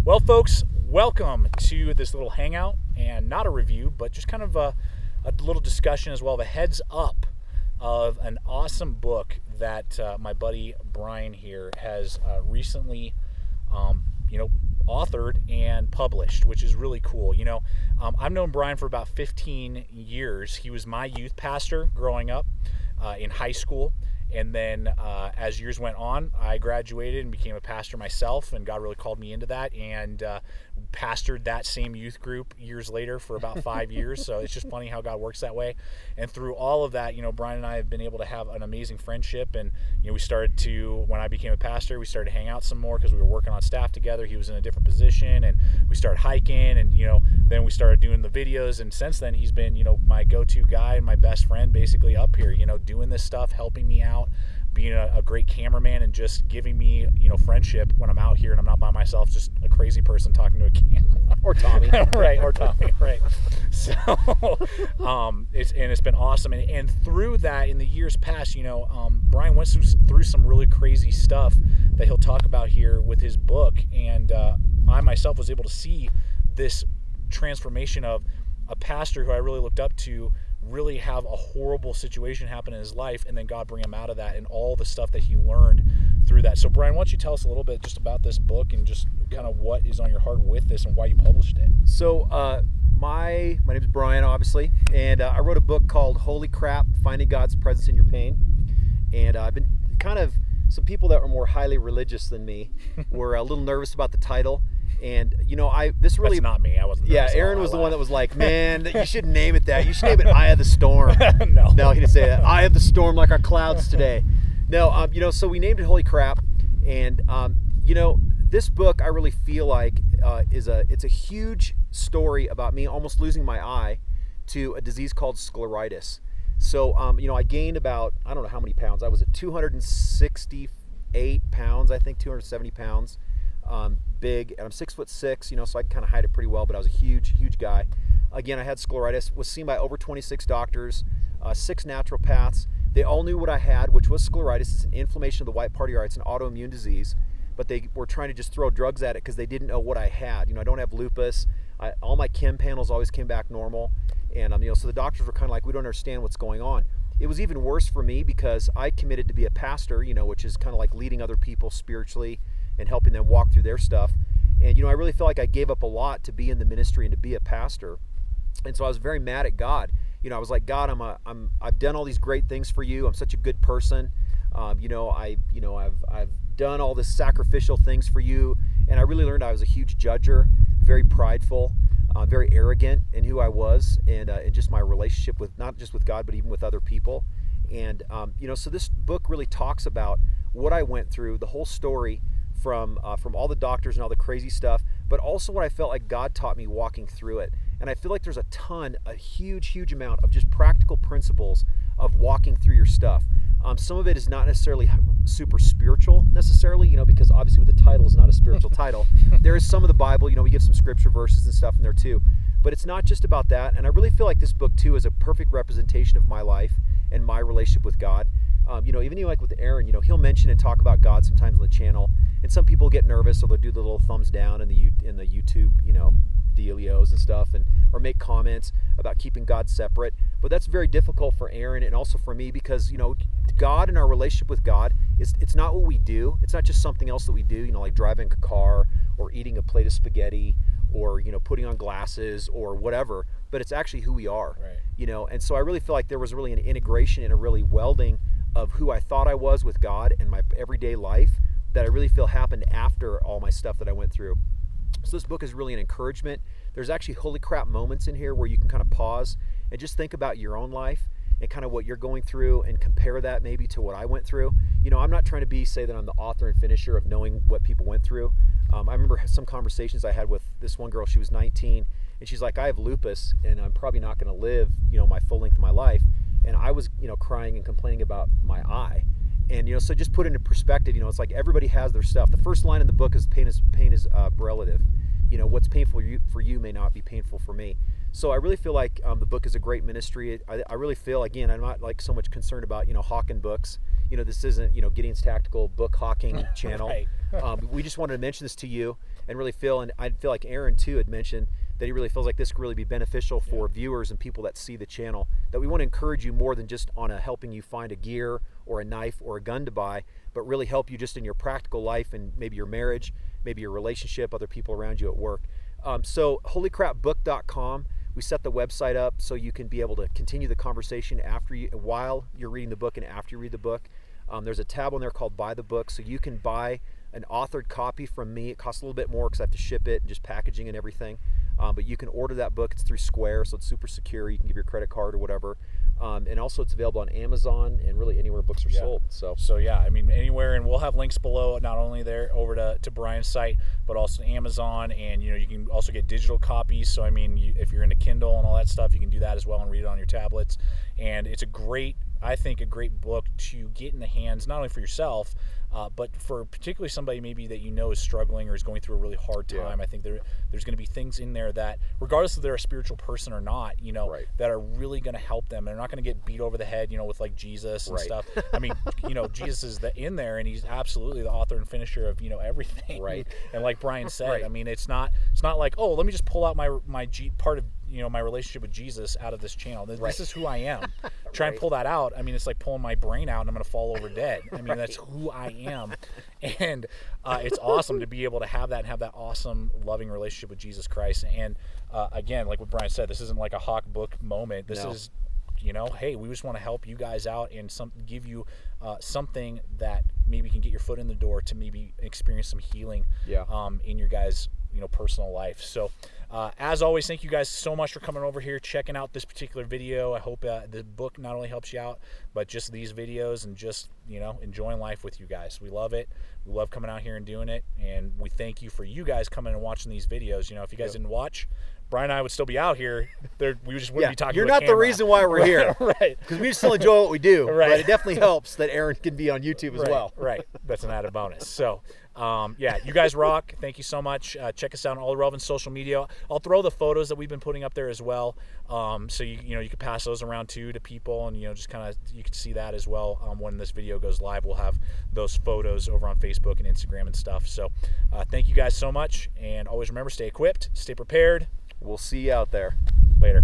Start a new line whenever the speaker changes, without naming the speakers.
Well, folks, welcome to this little hangout, and not a review, but just kind of a little discussion as well, the heads up of an awesome book that my buddy Brian here has recently, authored and published, which is really cool. I've known Brian for about 15 years. He was my youth pastor growing up in high school. And then as years went on, I graduated and became a pastor myself, and God really called me into that, and pastored that same youth group years later for about 5 years. So it's just funny how God works that way. And through all of that, Brian and I have been able to have an amazing friendship. And we started to, when I became a pastor, we started to hang out some more because we were working on staff together. He was in a different position, and we started hiking, and then we started doing the videos. And since then, he's been my go-to guy and my best friend basically up here, doing this stuff, helping me out, being a great cameraman, and just giving me friendship when I'm out here and I'm not by myself, just a crazy person talking to a camera.
Or Tommy.
Right, or Tommy, right. So it's been awesome. And through that, in the years past, Brian went through some really crazy stuff that he'll talk about here with his book. And I myself was able to see this transformation of a pastor who I really looked up to really have a horrible situation happen in his life, and then God bring him out of that, and all the stuff that he learned through that. So Brian, why don't you tell us a little bit just about this book and just kind of what is on your heart with this and why you published it?
So my name is Brian, obviously, and I wrote a book called Holy Crap, Finding God's Presence in Your Pain. And I've been some people that were more highly religious than me were a little nervous about the title. And this really,
that's not me. I wasn't.
Yeah, Aaron was the one that was like, "Man, you shouldn't name it that. You should name it Eye of the Storm." No, he didn't say that. Eye of the Storm, like our clouds today. No, so we named it Holy Crap, and this book I really feel like it's a huge story about me almost losing my eye to a disease called scleritis. So I gained about, I don't know how many pounds. I was at 268 pounds, I think 270 pounds. Big, and I'm 6'6", so I can kind of hide it pretty well, but I was a huge guy. Again, I had scleritis, was seen by over 26 doctors, 6 naturopaths. They all knew what I had, which was scleritis. It's an inflammation of the white part of your eye. It's an autoimmune disease, but they were trying to just throw drugs at it because they didn't know what I had. I don't have lupus. All my chem panels always came back normal, and so the doctors were kind of like, we don't understand what's going on. It was even worse for me because I committed to be a pastor, which is kind of like leading other people spiritually and helping them walk through their stuff. And I really felt like I gave up a lot to be in the ministry and to be a pastor. And so I was very mad at God. I was like, God, I've done all these great things for you. I'm such a good person. I've done all this sacrificial things for you. And I really learned I was a huge judger, very prideful, very arrogant in who I was, and just my relationship with, not just with God, but even with other people. And so this book really talks about what I went through, the whole story, from all the doctors and all the crazy stuff, but also what I felt like God taught me walking through it. And I feel like there's a huge amount of just practical principles of walking through your stuff. Some of it is not necessarily super spiritual necessarily, because obviously with the title is not a spiritual title. There is some of the Bible, we give some scripture verses and stuff in there too, but it's not just about that. And I really feel like this book too is a perfect representation of my life and my relationship with God. Even like with Aaron, he'll mention and talk about God sometimes on the channel, and some people get nervous, so they'll do the little thumbs down in the YouTube, dealios and stuff, or make comments about keeping God separate. But that's very difficult for Aaron and also for me because God and our relationship with God it's not what we do. It's not just something else that we do, like driving a car or eating a plate of spaghetti or putting on glasses or whatever. But it's actually who we are,
right.
And so I really feel like there was really an integration and a really welding of who I thought I was with God and my everyday life that I really feel happened after all my stuff that I went through. So this book is really an encouragement. There's actually holy crap moments in here where you can kind of pause and just think about your own life and kind of what you're going through and compare that maybe to what I went through. I'm not trying to say that I'm the author and finisher of knowing what people went through. I remember some conversations I had with this one girl. She was 19 and she's like, I have lupus and I'm probably not going to live, my full length of my life. And I was, crying and complaining about my eye. And, so just put into perspective, it's like everybody has their stuff. The first line in the book is pain is relative. What's painful for you may not be painful for me. So I really feel like the book is a great ministry. I really feel, again, I'm not like so much concerned about, hawking books. This isn't, Gideon's Tactical Book Hawking channel.
Right.
We just wanted to mention this to you and really feel, and I feel like Aaron too had mentioned that he really feels like this could really be beneficial for viewers and people that see the channel, that we want to encourage you more than just on helping you find a gear or a knife or a gun to buy, but really help you just in your practical life and maybe your marriage, maybe your relationship, other people around you at work. So holycrapbook.com, we set the website up so you can be able to continue the conversation while you're reading the book and after you read the book. There's a tab on there called Buy the Book, so you can buy an authored copy from me. It costs a little bit more because I have to ship it and just packaging and everything. But you can order that book. It's through Square, so it's super secure. You can give your credit card or whatever. And also it's available on Amazon and really anywhere books are sold.
So yeah, I mean, anywhere, and we'll have links below, not only there over to Brian's site, but also Amazon, and you can also get digital copies. So I mean, if you're into Kindle and all that stuff, you can do that as well and read it on your tablets. And it's I think a great book to get in the hands, not only for yourself, but for particularly somebody maybe that is struggling or is going through a really hard time. I think there's going to be things in there that, regardless if they're a spiritual person or not, that are really going to help them. They're not going to get beat over the head, with like Jesus and stuff. I mean, Jesus is in there, and he's absolutely the author and finisher of everything.
Right.
And like Brian said, I mean, it's not like, oh, let me just pull out my part of my relationship with Jesus out of this channel. This is who I am. Try and pull that out. I mean, it's like pulling my brain out and I'm going to fall over dead. I mean, that's who I am. And it's awesome to be able to have that and have that awesome, loving relationship with Jesus Christ. And again, like what Brian said, this isn't like a hawk book moment. This is, hey, we just want to help you guys out and give you something that maybe can get your foot in the door to maybe experience some healing in your guys' personal life. So as always, thank you guys so much for coming over here, checking out this particular video. I hope the book not only helps you out, but just these videos and just enjoying life with you guys. We love it. We love coming out here and doing it, and we thank you for you guys coming and watching these videos. If you guys didn't watch, Brian and I would still be out here. We just wouldn't be talking.
You're
to a
not
camera.
the reason why we're here,
right?
Because we still enjoy what we do.
Right.
But it definitely helps that Aaron can be on YouTube as well.
Right. That's an added bonus. So, you guys rock. Thank you so much. Check us out on all the relevant social media. I'll throw the photos that we've been putting up there as well. So you can pass those around too to people, and just kind of you can see that as well. When this video goes live, we'll have those photos over on Facebook and Instagram and stuff. So, thank you guys so much, and always remember, stay equipped, stay prepared.
We'll see you out there.
Later.